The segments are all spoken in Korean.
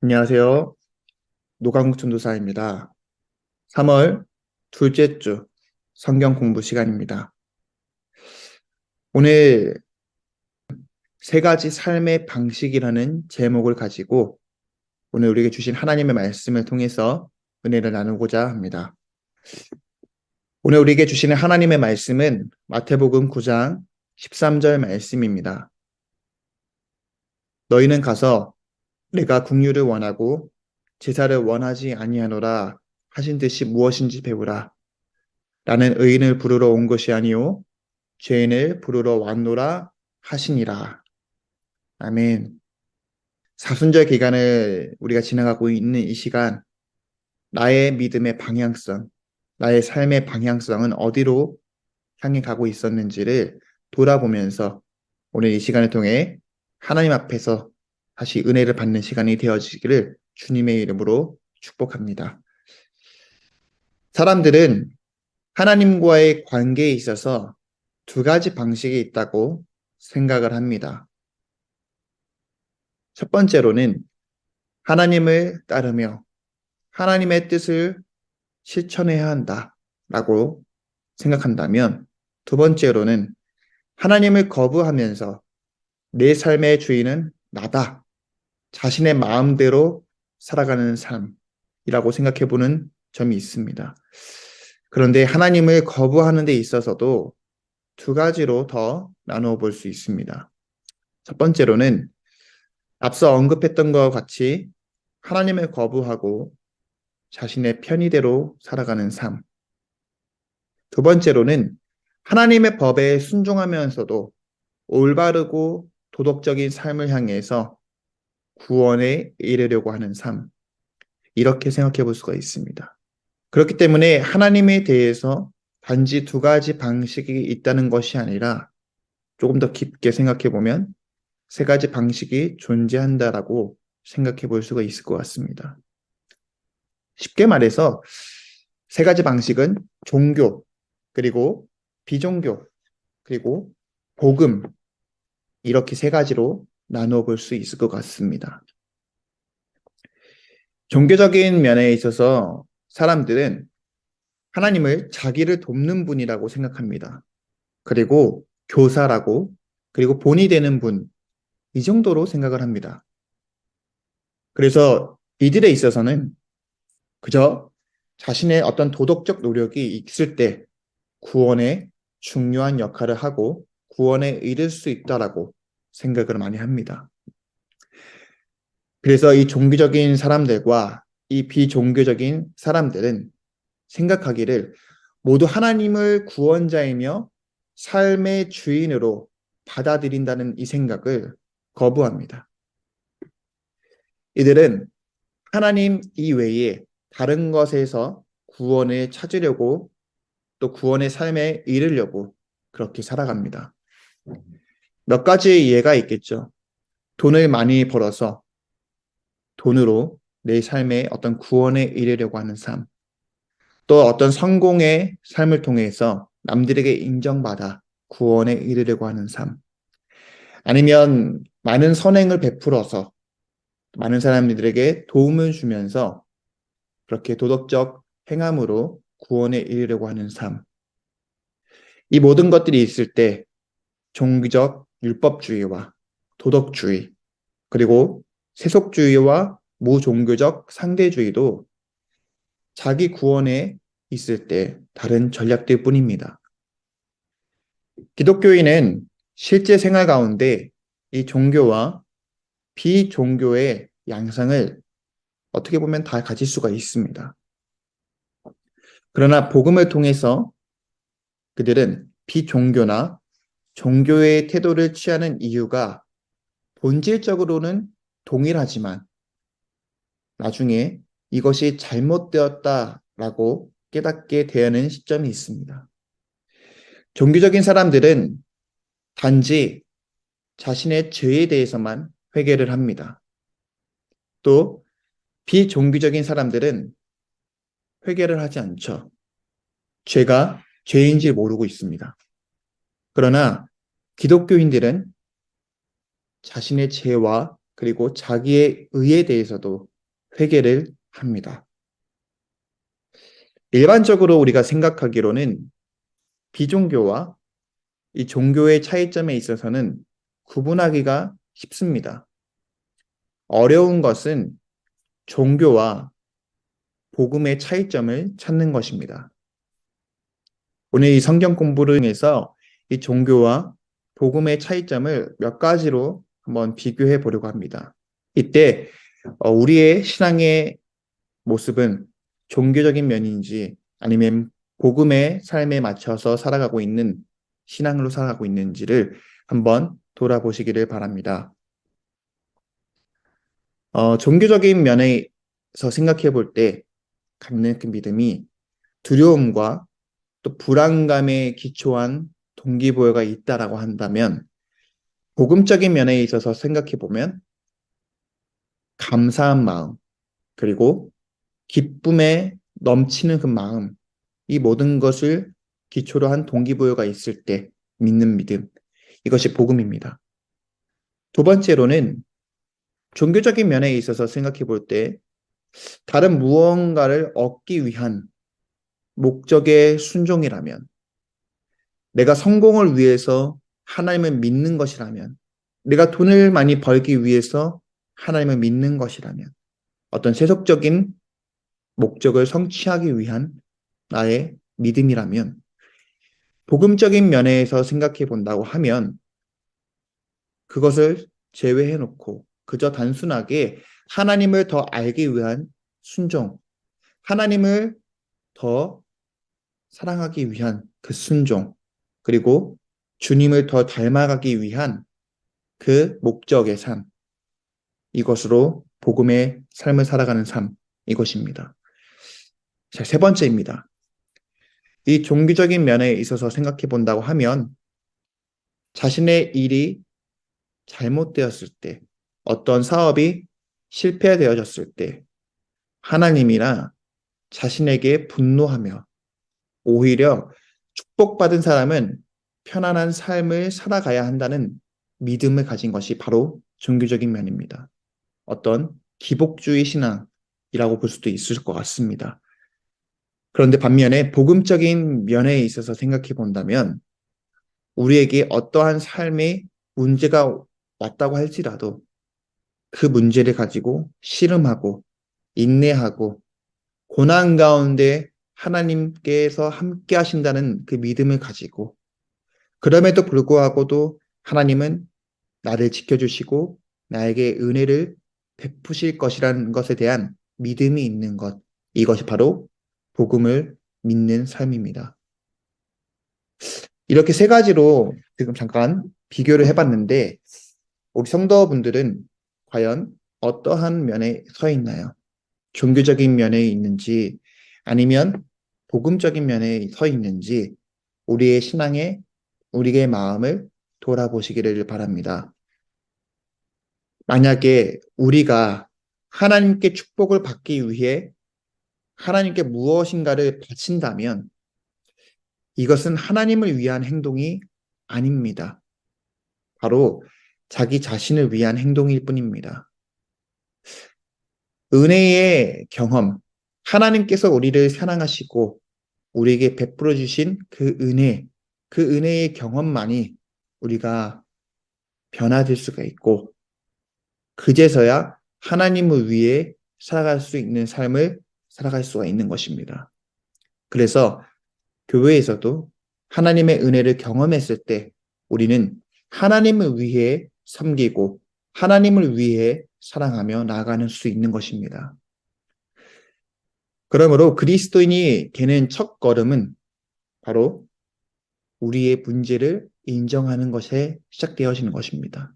안녕하세요. 노강국 전도사입니다. 3월 둘째 주 성경 공부 시간입니다. 오늘 세 가지 삶의 방식이라는 제목을 가지고 오늘 우리에게 주신 하나님의 말씀을 통해서 은혜를 나누고자 합니다. 오늘 우리에게 주시는 하나님의 말씀은 마태복음 9장 13절 말씀입니다. 너희는 가서 내가 국류를 원하고 제사를 원하지 아니하노라 하신 듯이 무엇인지 배우라. 나는 의인을 부르러 온 것이 아니요 죄인을 부르러 왔노라 하시니라. 아멘. 사순절 기간을 우리가 지나가고 있는 이 시간, 나의 믿음의 방향성, 나의 삶의 방향성은 어디로 향해 가고 있었는지를 돌아보면서 오늘 이 시간을 통해 하나님 앞에서 다시 은혜를 받는 시간이 되어지기를 주님의 이름으로 축복합니다. 사람들은 하나님과의 관계에 있어서 두 가지 방식이 있다고 생각을 합니다. 첫 번째로는 하나님을 따르며 하나님의 뜻을 실천해야 한다라고 생각한다면, 두 번째로는 하나님을 거부하면서 내 삶의 주인은 나다, 자신의 마음대로 살아가는 삶이라고 생각해 보는 점이 있습니다. 그런데 하나님을 거부하는 데 있어서도 두 가지로 더 나누어 볼 수 있습니다. 첫 번째로는 앞서 언급했던 것과 같이 하나님을 거부하고 자신의 편의대로 살아가는 삶. 두 번째로는 하나님의 법에 순종하면서도 올바르고 도덕적인 삶을 향해서 구원에 이르려고 하는 삶. 이렇게 생각해 볼 수가 있습니다. 그렇기 때문에 하나님에 대해서 단지 두 가지 방식이 있다는 것이 아니라 조금 더 깊게 생각해 보면 세 가지 방식이 존재한다라고 생각해 볼 수가 있을 것 같습니다. 쉽게 말해서 세 가지 방식은 종교, 그리고 비종교, 그리고 복음, 이렇게 세 가지로 나누어 볼 수 있을 것 같습니다. 종교적인 면에 있어서 사람들은 하나님을 자기를 돕는 분이라고 생각합니다. 그리고 교사라고, 그리고 본이 되는 분, 이 정도로 생각을 합니다. 그래서 이들에 있어서는 그저 자신의 어떤 도덕적 노력이 있을 때 구원에 중요한 역할을 하고 구원에 이를 수 있다라고 생각을 많이 합니다. 그래서 이 종교적인 사람들과 이 비종교적인 사람들은 생각하기를 모두 하나님을 구원자이며 삶의 주인으로 받아들인다는 이 생각을 거부합니다. 이들은 하나님 이외에 다른 것에서 구원을 찾으려고, 또 구원의 삶에 이르려고 그렇게 살아갑니다. 몇 가지 예가 있겠죠. 돈을 많이 벌어서 돈으로 내 삶의 어떤 구원에 이르려고 하는 삶, 또 어떤 성공의 삶을 통해서 남들에게 인정받아 구원에 이르려고 하는 삶, 아니면 많은 선행을 베풀어서 많은 사람들에게 도움을 주면서 그렇게 도덕적 행함으로 구원에 이르려고 하는 삶. 이 모든 것들이 있을 때 종교적 율법주의와 도덕주의, 그리고 세속주의와 무종교적 상대주의도 자기 구원에 있을 때 다른 전략들 뿐입니다. 기독교인은 실제 생활 가운데 이 종교와 비종교의 양상을 어떻게 보면 다 가질 수가 있습니다. 그러나 복음을 통해서 그들은 비종교나 종교의 태도를 취하는 이유가 본질적으로는 동일하지만 나중에 이것이 잘못되었다라고 깨닫게 되는 시점이 있습니다. 종교적인 사람들은 단지 자신의 죄에 대해서만 회개를 합니다. 또 비종교적인 사람들은 회개를 하지 않죠. 죄가 죄인지 모르고 있습니다. 그러나 기독교인들은 자신의 죄와 그리고 자기의 의에 대해서도 회개를 합니다. 일반적으로 우리가 생각하기로는 비종교와 이 종교의 차이점에 있어서는 구분하기가 쉽습니다. 어려운 것은 종교와 복음의 차이점을 찾는 것입니다. 오늘 이 성경 공부를 통해서 이 종교와 복음의 차이점을 몇 가지로 한번 비교해 보려고 합니다. 이때 우리의 신앙의 모습은 종교적인 면인지 아니면 복음의 삶에 맞춰서 살아가고 있는 신앙으로 살아가고 있는지를 한번 돌아보시기를 바랍니다. 종교적인 면에서 생각해 볼 때 갖는 그 믿음이 두려움과 또 불안감에 기초한 동기부여가 있다라고 한다면 복음적인 면에 있어서 생각해 보면 감사한 마음 그리고 기쁨에 넘치는 그 마음 이 모든 것을 기초로 한 동기부여가 있을 때 믿는 믿음 이것이 복음입니다. 두 번째로는 종교적인 면에 있어서 생각해 볼 때 다른 무언가를 얻기 위한 목적의 순종이라면 내가 성공을 위해서 하나님을 믿는 것이라면 내가 돈을 많이 벌기 위해서 하나님을 믿는 것이라면 어떤 세속적인 목적을 성취하기 위한 나의 믿음이라면 복음적인 면에서 생각해 본다고 하면 그것을 제외해 놓고 그저 단순하게 하나님을 더 알기 위한 순종, 하나님을 더 사랑하기 위한 그 순종, 그리고 주님을 더 닮아가기 위한 그 목적의 삶, 이것으로 복음의 삶을 살아가는 삶, 이것입니다. 자, 세 번째입니다. 이 종교적인 면에 있어서 생각해 본다고 하면 자신의 일이 잘못되었을 때, 어떤 사업이 실패되어졌을 때 하나님이나 자신에게 분노하며 오히려 축복받은 사람은 편안한 삶을 살아가야 한다는 믿음을 가진 것이 바로 종교적인 면입니다. 어떤 기복주의 신앙이라고 볼 수도 있을 것 같습니다. 그런데 반면에 복음적인 면에 있어서 생각해 본다면 우리에게 어떠한 삶의 문제가 왔다고 할지라도 그 문제를 가지고 씨름하고 인내하고 고난 가운데 하나님께서 함께 하신다는 그 믿음을 가지고 그럼에도 불구하고도 하나님은 나를 지켜주시고 나에게 은혜를 베푸실 것이라는 것에 대한 믿음이 있는 것. 이것이 바로 복음을 믿는 삶입니다. 이렇게 세 가지로 지금 잠깐 비교를 해봤는데 우리 성도분들은 과연 어떠한 면에 서 있나요? 종교적인 면에 있는지 아니면 복음적인 면에 서 있는지 우리의 신앙에 우리의 마음을 돌아보시기를 바랍니다. 만약에 우리가 하나님께 축복을 받기 위해 하나님께 무엇인가를 바친다면 이것은 하나님을 위한 행동이 아닙니다. 바로 자기 자신을 위한 행동일 뿐입니다. 은혜의 경험, 하나님께서 우리를 사랑하시고 우리에게 베풀어 주신 그 은혜의 경험만이 우리가 변화될 수가 있고 그제서야 하나님을 위해 살아갈 수 있는 삶을 살아갈 수가 있는 것입니다. 그래서 교회에서도 하나님의 은혜를 경험했을 때 우리는 하나님을 위해 섬기고 하나님을 위해 사랑하며 나아가는 수 있는 것입니다. 그러므로 그리스도인이 되는 첫 걸음은 바로 우리의 문제를 인정하는 것에 시작되어지는 것입니다.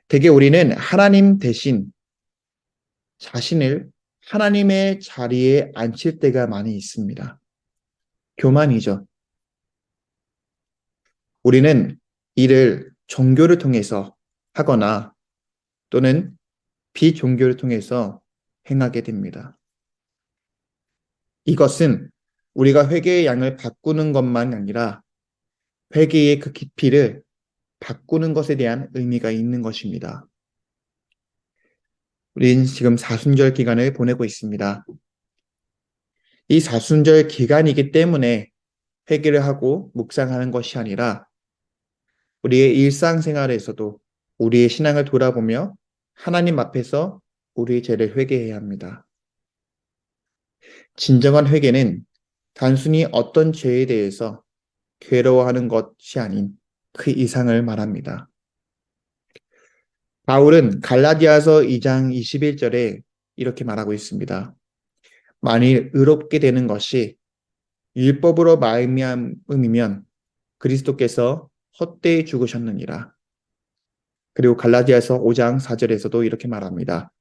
대개 우리는 하나님 대신 자신을 하나님의 자리에 앉힐 때가 많이 있습니다. 교만이죠. 우리는 이를 종교를 통해서 하거나 또는 비종교를 통해서 행하게 됩니다. 이것은 우리가 회개의 양을 바꾸는 것만 아니라 회개의 그 깊이를 바꾸는 것에 대한 의미가 있는 것입니다. 우린 지금 사순절 기간을 보내고 있습니다. 이 사순절 기간이기 때문에 회개를 하고 묵상하는 것이 아니라 우리의 일상생활에서도 우리의 신앙을 돌아보며 하나님 앞에서 우리의 죄를 회개해야 합니다. 진정한 회개는 단순히 어떤 죄에 대해서 괴로워하는 것이 아닌 그 이상을 말합니다. 바울은 갈라디아서 2장 21절에 이렇게 말하고 있습니다. 만일 의롭게 되는 것이 율법으로 말미암음이면 그리스도께서 헛되이 죽으셨느니라. 그리고 갈라디아서 5장 4절에서도 이렇게 말합니다.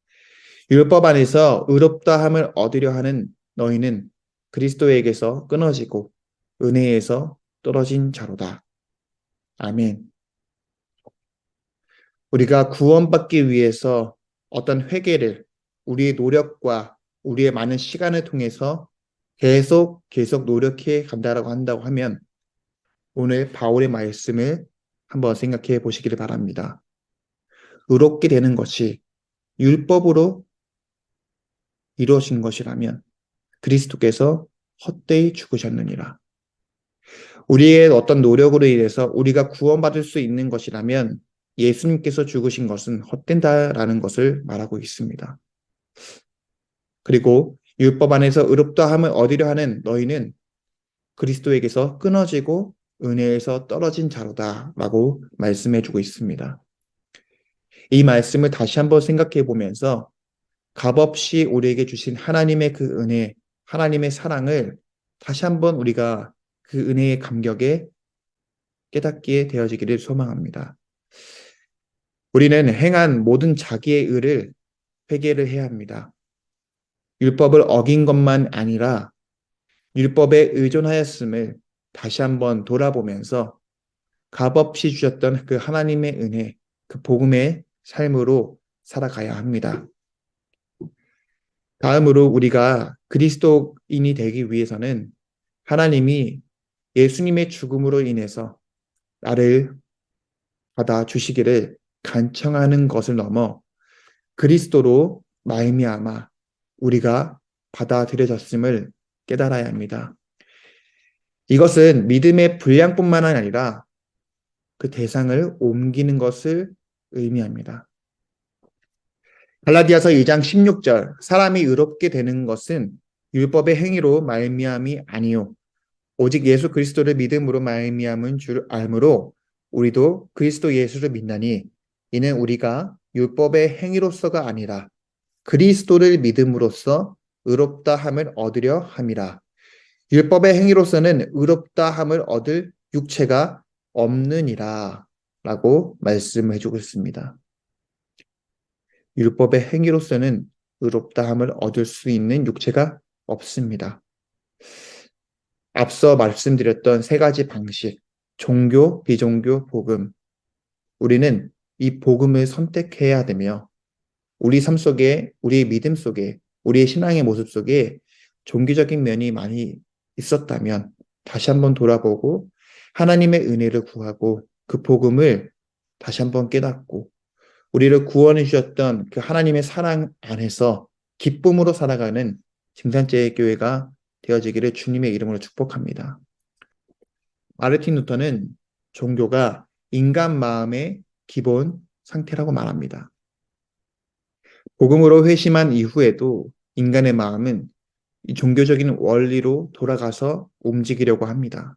율법 안에서 의롭다 함을 얻으려 하는 너희는 그리스도에게서 끊어지고 은혜에서 떨어진 자로다. 아멘. 우리가 구원받기 위해서 어떤 회개를 우리의 노력과 우리의 많은 시간을 통해서 계속 노력해 간다라고 한다고 하면 오늘 바울의 말씀을 한번 생각해 보시기를 바랍니다. 의롭게 되는 것이 율법으로 이루어진 것이라면 그리스도께서 헛되이 죽으셨느니라. 우리의 어떤 노력으로 인해서 우리가 구원받을 수 있는 것이라면 예수님께서 죽으신 것은 헛된다라는 것을 말하고 있습니다. 그리고 율법 안에서 의롭다함을 얻으려 하는 너희는 그리스도에게서 끊어지고 은혜에서 떨어진 자로다라고 말씀해 주고 있습니다. 이 말씀을 다시 한번 생각해 보면서 값없이 우리에게 주신 하나님의 그 은혜, 하나님의 사랑을 다시 한번 우리가 그 은혜의 감격에 깨닫게 되어지기를 소망합니다. 우리는 행한 모든 자기의 의를 회개를 해야 합니다. 율법을 어긴 것만 아니라 율법에 의존하였음을 다시 한번 돌아보면서 값없이 주셨던 그 하나님의 은혜, 그 복음의 삶으로 살아가야 합니다. 다음으로 우리가 그리스도인이 되기 위해서는 하나님이 예수님의 죽음으로 인해서 나를 받아 주시기를 간청하는 것을 넘어 그리스도로 말미암아 우리가 받아들여졌음을 깨달아야 합니다. 이것은 믿음의 분량뿐만 아니라 그 대상을 옮기는 것을 의미합니다. 갈라디아서 2장 16절 사람이 의롭게 되는 것은 율법의 행위로 말미암이 아니요 오직 예수 그리스도를 믿음으로 말미암은 줄 알므로 우리도 그리스도 예수를 믿나니 이는 우리가 율법의 행위로서가 아니라 그리스도를 믿음으로써 의롭다 함을 얻으려 함이라. 율법의 행위로서는 의롭다 함을 얻을 육체가 없느니라 라고 말씀해 주고 있습니다. 율법의 행위로서는 의롭다 함을 얻을 수 있는 육체가 없습니다. 앞서 말씀드렸던 세 가지 방식, 종교, 비종교, 복음. 우리는 이 복음을 선택해야 되며 우리 삶 속에, 우리의 믿음 속에, 우리의 신앙의 모습 속에 종교적인 면이 많이 있었다면 다시 한번 돌아보고 하나님의 은혜를 구하고 그 복음을 다시 한번 깨닫고 우리를 구원해 주셨던 그 하나님의 사랑 안에서 기쁨으로 살아가는 증산제의 교회가 되어지기를 주님의 이름으로 축복합니다. 마르틴 루터는 종교가 인간 마음의 기본 상태라고 말합니다. 복음으로 회심한 이후에도 인간의 마음은 이 종교적인 원리로 돌아가서 움직이려고 합니다.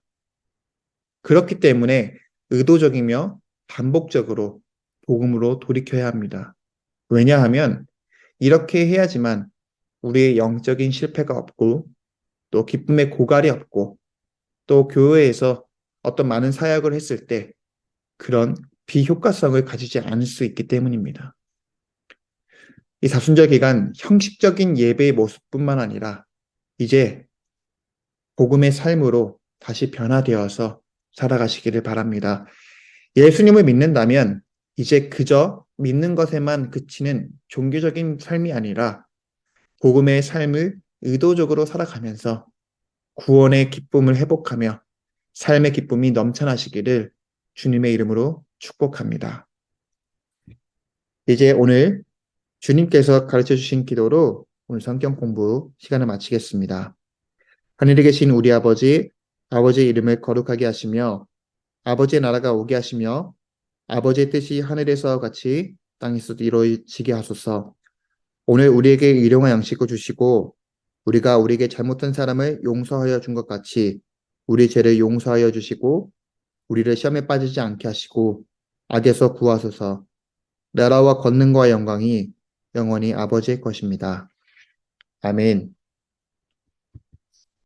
그렇기 때문에 의도적이며 반복적으로 복음으로 돌이켜야 합니다. 왜냐하면 이렇게 해야지만 우리의 영적인 실패가 없고 또 기쁨의 고갈이 없고 또 교회에서 어떤 많은 사역을 했을 때 그런 비효과성을 가지지 않을 수 있기 때문입니다. 이 사순절 기간 형식적인 예배의 모습뿐만 아니라 이제 복음의 삶으로 다시 변화되어서 살아가시기를 바랍니다. 예수님을 믿는다면 이제 그저 믿는 것에만 그치는 종교적인 삶이 아니라 복음의 삶을 의도적으로 살아가면서 구원의 기쁨을 회복하며 삶의 기쁨이 넘쳐나시기를 주님의 이름으로 축복합니다. 이제 오늘 주님께서 가르쳐 주신 기도로 오늘 성경 공부 시간을 마치겠습니다. 하늘에 계신 우리 아버지, 아버지의 이름을 거룩하게 하시며 아버지의 나라가 오게 하시며 아버지의 뜻이 하늘에서 같이 땅에서도 이루어지게 하소서. 오늘 우리에게 일용할 양식을 주시고 우리가 우리에게 잘못한 사람을 용서하여 준 것 같이 우리 죄를 용서하여 주시고 우리를 시험에 빠지지 않게 하시고 악에서 구하소서. 나라와 권능과 영광이 영원히 아버지의 것입니다. 아멘.